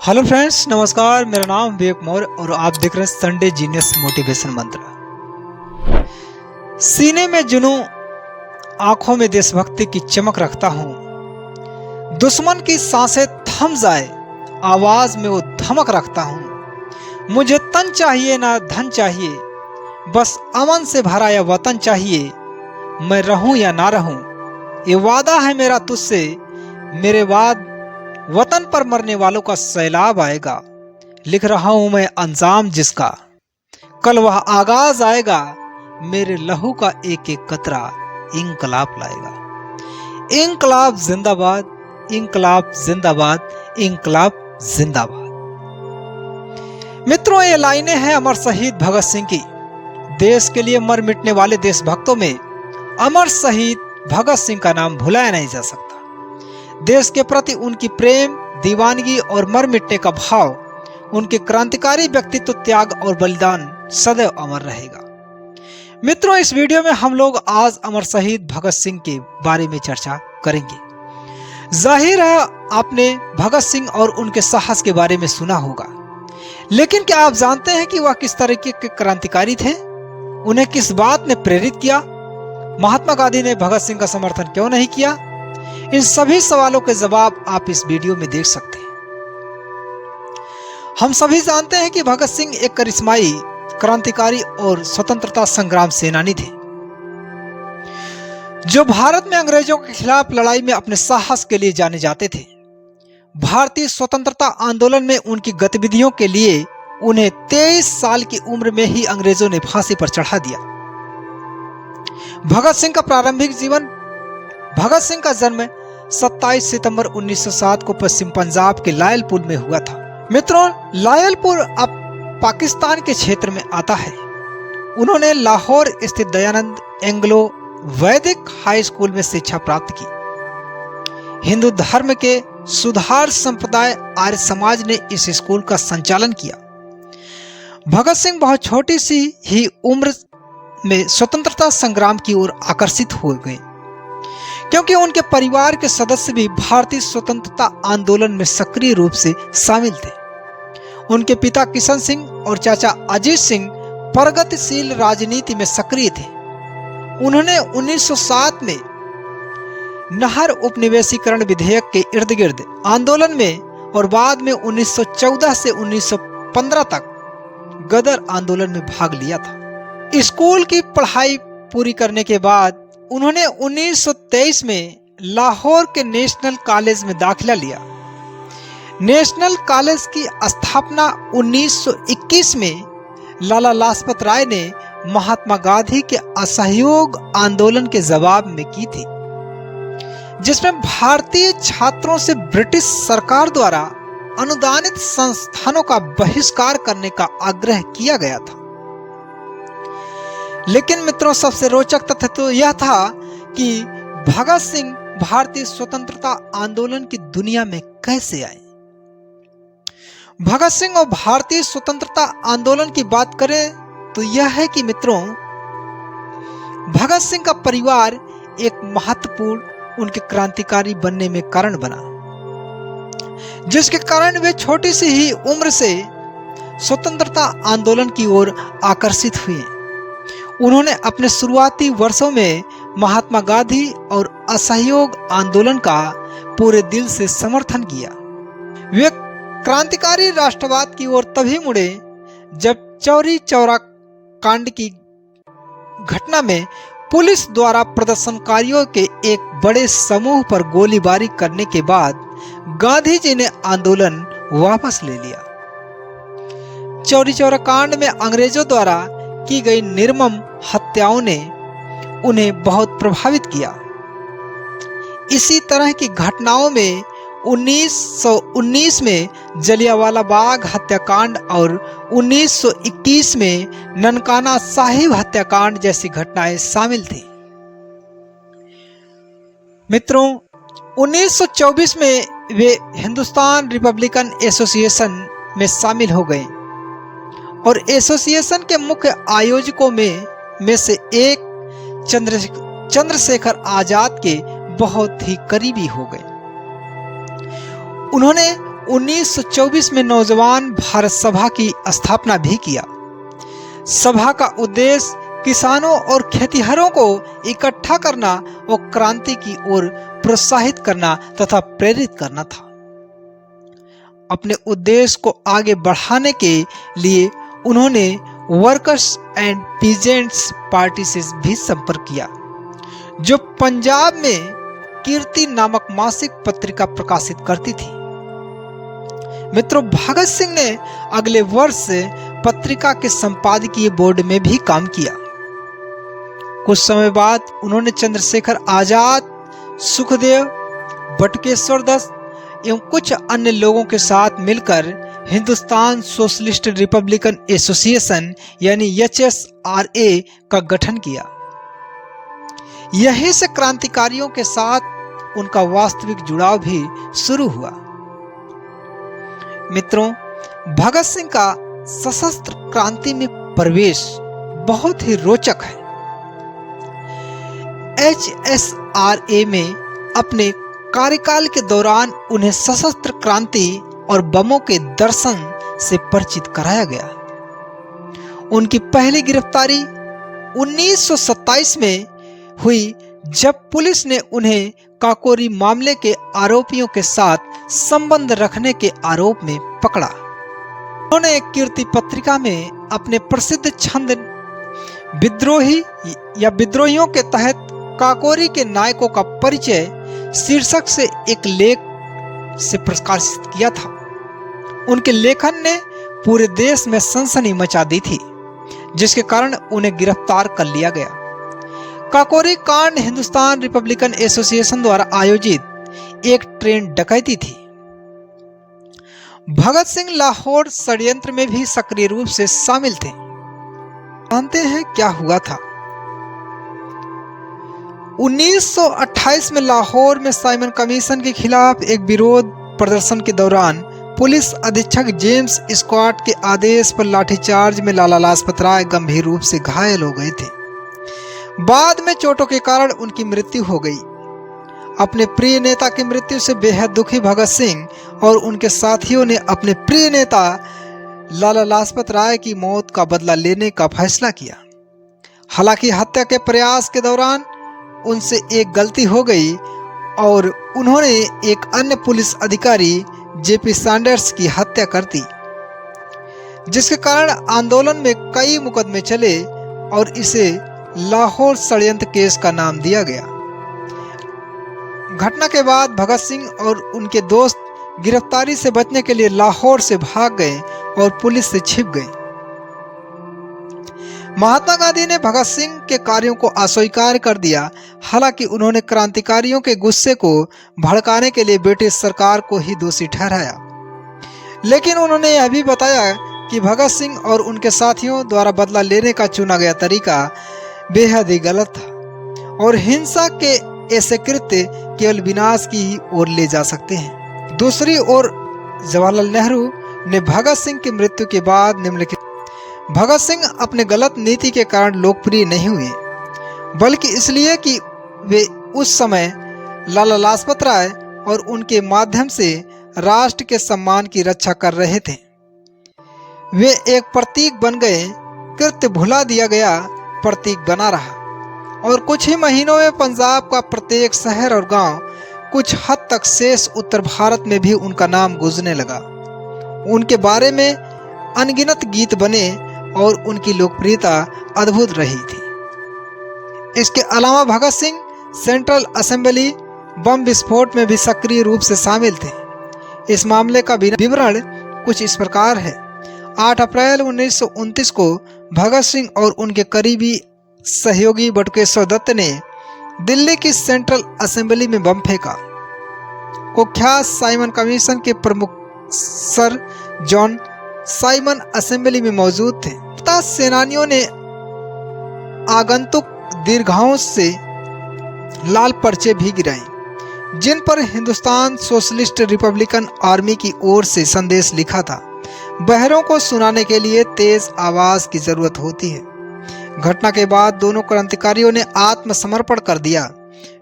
Hello friends, नमस्कार। मेरा नाम विवेक मौर्य और आप देख रहे हैं संडे जीनियस मोटिवेशन मंत्र। सीने में जुनून, आंखों में देशभक्ति की चमक रखता हूँ। दुश्मन की सांसें थम जाए, आवाज में वो धमक रखता हूँ। मुझे तन चाहिए ना धन चाहिए, बस अमन से भरा यह वतन चाहिए। मैं रहूं या ना रहूं, ये वादा है मेरा तुझसे। मेरे बाद वतन पर मरने वालों का सैलाब आएगा। लिख रहा हूं मैं अंजाम जिसका, कल वह आगाज आएगा। मेरे लहू का एक एक कतरा इंकलाब लाएगा। इंकलाब जिंदाबाद, इंकलाब जिंदाबाद, इंकलाब जिंदाबाद। मित्रों, ये लाइनें हैं अमर शहीद भगत सिंह की। देश के लिए मर मिटने वाले देशभक्तों में अमर शहीद भगत सिंह का नाम भुलाया नहीं जा सकता। देश के प्रति उनकी प्रेम, दीवानगी और मर मिटने का भाव, उनके क्रांतिकारी व्यक्तित्व, त्याग और बलिदान सदैव अमर रहेगा। मित्रों, इस वीडियो में हम लोग आज अमर शहीद भगत सिंह के बारे में चर्चा करेंगे। जाहिर है आपने भगत सिंह और उनके साहस के बारे में सुना होगा, लेकिन क्या आप जानते हैं कि वह किस तरीके के क्रांतिकारी थे? उन्हें किस बात ने प्रेरित किया? महात्मा गांधी ने भगत सिंह का समर्थन क्यों नहीं किया? इन सभी सवालों के जवाब आप इस वीडियो में देख सकते हैं। हम सभी जानते हैं कि भगत सिंह एक करिश्माई क्रांतिकारी और स्वतंत्रता संग्राम सेनानी थे, जो भारत में अंग्रेजों के खिलाफ लड़ाई में अपने साहस के लिए जाने जाते थे। भारतीय स्वतंत्रता आंदोलन में उनकी गतिविधियों के लिए उन्हें 23 साल की उम्र में ही अंग्रेजों ने फांसी पर चढ़ा दिया। भगत सिंह का प्रारंभिक जीवन। भगत सिंह का जन्म 27 सितंबर 1907 को पश्चिम पंजाब के लायलपुर में हुआ था। मित्रों, लायलपुर अब पाकिस्तान के क्षेत्र में आता है। उन्होंने लाहौर स्थित दयानंद एंग्लो वैदिक हाई स्कूल में शिक्षा प्राप्त की। हिंदू धर्म के सुधार संप्रदाय आर्य समाज ने इस स्कूल का संचालन किया। भगत सिंह बहुत छोटी सी ही उम्र में स्वतंत्रता संग्राम की ओर आकर्षित हो गए, क्योंकि उनके परिवार के सदस्य भी भारतीय स्वतंत्रता आंदोलन में सक्रिय रूप से शामिल थे। उनके पिता किशन सिंह और चाचा अजीत सिंह प्रगतिशील राजनीति में सक्रिय थे। उन्होंने 1907 में नहर उपनिवेशीकरण विधेयक के इर्द गिर्द आंदोलन में और बाद में 1914 से 1915 तक गदर आंदोलन में भाग लिया था। स्कूल की पढ़ाई पूरी करने के बाद उन्होंने 1923 में लाहौर के नेशनल कॉलेज में दाखिला लिया। नेशनल कॉलेज की स्थापना 1921 में लाला लाजपत राय ने महात्मा गांधी के असहयोग आंदोलन के जवाब में की थी, जिसमें भारतीय छात्रों से ब्रिटिश सरकार द्वारा अनुदानित संस्थानों का बहिष्कार करने का आग्रह किया गया था। लेकिन मित्रों, सबसे रोचक तथ्य तो यह था कि भगत सिंह भारतीय स्वतंत्रता आंदोलन की दुनिया में कैसे आए। भगत सिंह और भारतीय स्वतंत्रता आंदोलन की बात करें तो यह है कि मित्रों, भगत सिंह का परिवार एक महत्वपूर्ण उनके क्रांतिकारी बनने में कारण बना, जिसके कारण वे छोटी सी ही उम्र से स्वतंत्रता आंदोलन की ओर आकर्षित हुए। उन्होंने अपने शुरुआती वर्षों में महात्मा गांधी और असहयोग आंदोलन का पूरे दिल से समर्थन किया। वे क्रांतिकारी राष्ट्रवाद की ओर तभी मुड़े जब चौरी चौरा कांड की घटना में पुलिस द्वारा प्रदर्शनकारियों के एक बड़े समूह पर गोलीबारी करने के बाद गांधी जी ने आंदोलन वापस ले लिया। चौरी चौरा कांड में अंग्रेजों द्वारा की गई निर्मम हत्याओं ने उन्हें बहुत प्रभावित किया। इसी तरह की घटनाओं में 1919 में जलियांवाला बाग हत्याकांड और 1921 में ननकाना साहिब हत्याकांड जैसी घटनाएं शामिल थी। मित्रों, 1924 में वे हिंदुस्तान रिपब्लिकन एसोसिएशन में शामिल हो गए और एसोसिएशन के मुख्य आयोजकों में से एक चंद्रशेखर आजाद के बहुत ही करीबी हो गए। उन्होंने 1924 में नौजवान भारत सभा की स्थापना भी किया। सभा का उद्देश्य किसानों और खेतिहरों को इकट्ठा करना और क्रांति की ओर प्रोत्साहित करना तथा प्रेरित करना था। अपने उद्देश्य को आगे बढ़ाने के लिए उन्होंने वर्कर्स एंड पीजेंट्स पार्टी से भी संपर्क किया, जो पंजाब में कीर्ति नामक मासिक पत्रिका प्रकाशित करती थी। मित्रों, भगत सिंह ने अगले वर्ष पत्रिका के संपादकीय बोर्ड में भी काम किया। कुछ समय बाद उन्होंने चंद्रशेखर आजाद, सुखदेव, बटुकेश्वर दत्त एवं कुछ अन्य लोगों के साथ मिलकर हिंदुस्तान सोशलिस्ट रिपब्लिकन एसोसिएशन यानी HSRA का गठन किया। यहीं से क्रांतिकारियों के साथ उनका वास्तविक जुड़ाव भी शुरू हुआ। मित्रों, भगत सिंह का सशस्त्र क्रांति में प्रवेश बहुत ही रोचक है। HSRA में अपने कार्यकाल के दौरान उन्हें सशस्त्र क्रांति और बमों के दर्शन से परिचित कराया गया। उनकी पहली गिरफ्तारी 1927 में हुई, जब पुलिस ने उन्हें काकोरी मामले के आरोपियों के साथ संबंध रखने के आरोप में पकड़ा। उन्होंने कीर्ति पत्रिका में अपने प्रसिद्ध छंद विद्रोही या विद्रोहियों के तहत काकोरी के नायकों का परिचय शीर्षक से एक लेख से प्रकाशित किया था। उनके लेखन ने पूरे देश में सनसनी मचा दी थी, जिसके कारण उन्हें गिरफ्तार कर लिया गया। काकोरी कांड हिंदुस्तान रिपब्लिकन एसोसिएशन द्वारा आयोजित एक ट्रेन डकैती थी। भगत सिंह लाहौर षड्यंत्र में भी सक्रिय रूप से शामिल थे। जानते हैं क्या हुआ था? 1928 में लाहौर में साइमन कमीशन के खिलाफ एक विरोध प्रदर्शन के दौरान पुलिस अधीक्षक जेम्स स्कॉट के आदेश पर लाठीचार्ज में लाला लाजपत राय गंभीर रूप से घायल हो गए थे। बाद में चोटों के कारण उनकी मृत्यु हो गई। अपने प्रिय नेता की मृत्यु से बेहद दुखी भगत सिंह और उनके साथियों ने अपने प्रिय नेता लाला लाजपत राय की मौत का बदला लेने का फैसला किया। हालांकि हत्या के प्रयास के दौरान उनसे एक गलती हो गई और उन्होंने एक अन्य पुलिस अधिकारी जेपी सैंडर्स की हत्या कर दी, जिसके कारण आंदोलन में कई मुकदमे चले और इसे लाहौर षड्यंत्र केस का नाम दिया गया। घटना के बाद भगत सिंह और उनके दोस्त गिरफ्तारी से बचने के लिए लाहौर से भाग गए और पुलिस से छिप गए। महात्मा गांधी ने भगत सिंह के कार्यों को अस्वीकार कर दिया। हालांकि उन्होंने क्रांतिकारियों के गुस्से को भड़काने के लिए ब्रिटिश सरकार को ही दोषी ठहराया, लेकिन उन्होंने यह भी बताया कि भगत सिंह और उनके साथियों द्वारा बदला लेने का चुना गया तरीका बेहद ही गलत था और हिंसा के ऐसे कृत्य केवल विनाश की ही ओर ले जा सकते हैं। दूसरी ओर जवाहरलाल नेहरू ने भगत सिंह की मृत्यु के बाद निम्नलिखित: भगत सिंह अपने गलत नीति के कारण लोकप्रिय नहीं हुए, बल्कि इसलिए कि वे उस समय लाला लाजपत राय और उनके माध्यम से राष्ट्र के सम्मान की रक्षा कर रहे थे। वे एक प्रतीक बन गए, कृत्य भुला दिया गया प्रतीक बना रहा और कुछ ही महीनों में पंजाब का प्रत्येक शहर और गांव, कुछ हद तक शेष उत्तर भारत में भी उनका नाम गूंजने लगा। उनके बारे में अनगिनत गीत बने और उनकी लोकप्रियता अद्भुत रही थी। इसके अलावा भगत सिंह सेंट्रल असेंबली बम विस्फोट में भी सक्रिय रूप से शामिल थे। इस मामले का विवरण कुछ इस प्रकार है। 8 अप्रैल 1929 को भगत सिंह और उनके करीबी सहयोगी बटुकेश्वर दत्त ने दिल्ली की सेंट्रल असेंबली में बम फेंका। कुख्यात साइमन कमीशन के प्रमुख सर जॉन साइमन असेंबली में मौजूद थे। सेनानियों ने आगंतुक दीर्घाओं से लाल पर्चे भी गिराए, जिन पर हिंदुस्तान सोशलिस्ट रिपब्लिकन आर्मी की ओर से संदेश लिखा था। बहरों को सुनाने के लिए तेज आवाज की जरूरत होती है। घटना के बाद दोनों क्रांतिकारियों ने आत्मसमर्पण कर दिया।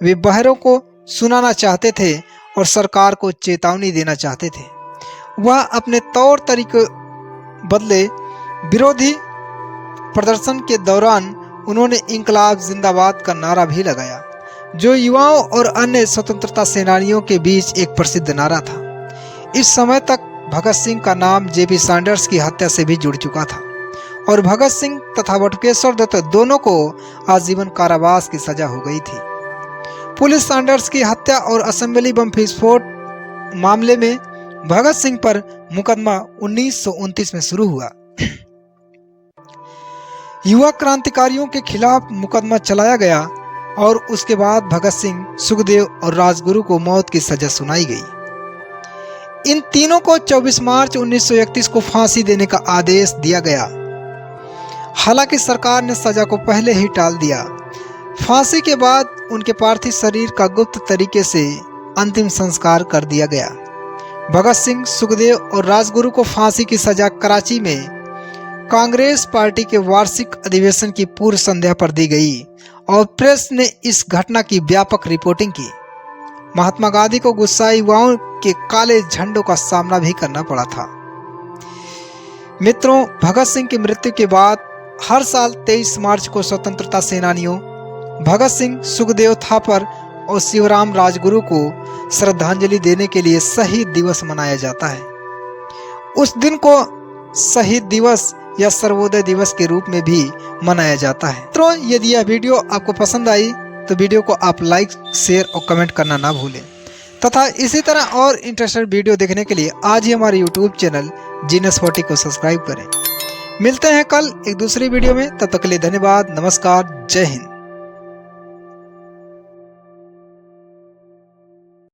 वे बहरों को सुनाना चाहते थे और सरकार को चेतावनी देना चाहते थे। वह अपने तौर तरीके बदले। विरोधी प्रदर्शन के दौरान उन्होंने इंकलाब जिंदाबाद का नारा भी लगाया, जो युवाओं और अन्य स्वतंत्रता सेनानियों के बीच एक प्रसिद्ध नारा था। इस समय तक भगत सिंह का नाम जेबी सैंडर्स की हत्या से भी जुड़ चुका था और भगत सिंह तथा बटुकेश्वर दत्त दोनों को आजीवन कारावास की सजा हो गई थी। पुलिस सैंडर्स की हत्या और असेंबली बम विस्फोट मामले में भगत सिंह पर मुकदमा 1929 में शुरू हुआ। युवा क्रांतिकारियों के खिलाफ मुकदमा चलाया गया और उसके बाद भगत सिंह, सुखदेव और राजगुरु को मौत की सजा सुनाई गई। इन तीनों को 24 मार्च 1931 को फांसी देने का आदेश दिया गया। हालांकि सरकार ने सजा को पहले ही टाल दिया। फांसी के बाद उनके पार्थिव शरीर का गुप्त तरीके से अंतिम संस्कार कर दिया गया। भगत सिंह, सुखदेव और राजगुरु को फांसी की सजा कराची में कांग्रेस पार्टी के वार्षिक अधिवेशन की पूर्व संध्या पर दी गई और प्रेस ने इस घटना की व्यापक रिपोर्टिंग की। महात्मा गांधी को गुस्साए युवाओं के काले झंडों का सामना भी करना पड़ा था। मित्रों, भगत सिंह की मृत्यु के बाद हर साल 23 मार्च को स्वतंत्रता सेनानियों भगत सिंह, सुखदेव थापर और शिवराम राजगुरु को श्रद्धांजलि देने के लिए शहीद दिवस मनाया जाता है। उस दिन को शहीद दिवस या सर्वोदय दिवस के रूप में भी मनाया जाता है। मित्रों, यदि यह वीडियो आपको पसंद आई तो वीडियो को आप लाइक, शेयर और कमेंट करना ना भूलें तथा इसी तरह और इंटरेस्टेड वीडियो देखने के लिए आज ही हमारे YouTube चैनल जीनस40 को सब्सक्राइब करें। मिलते हैं कल एक दूसरी वीडियो में, तब तक के लिए धन्यवाद। नमस्कार, जय हिंद।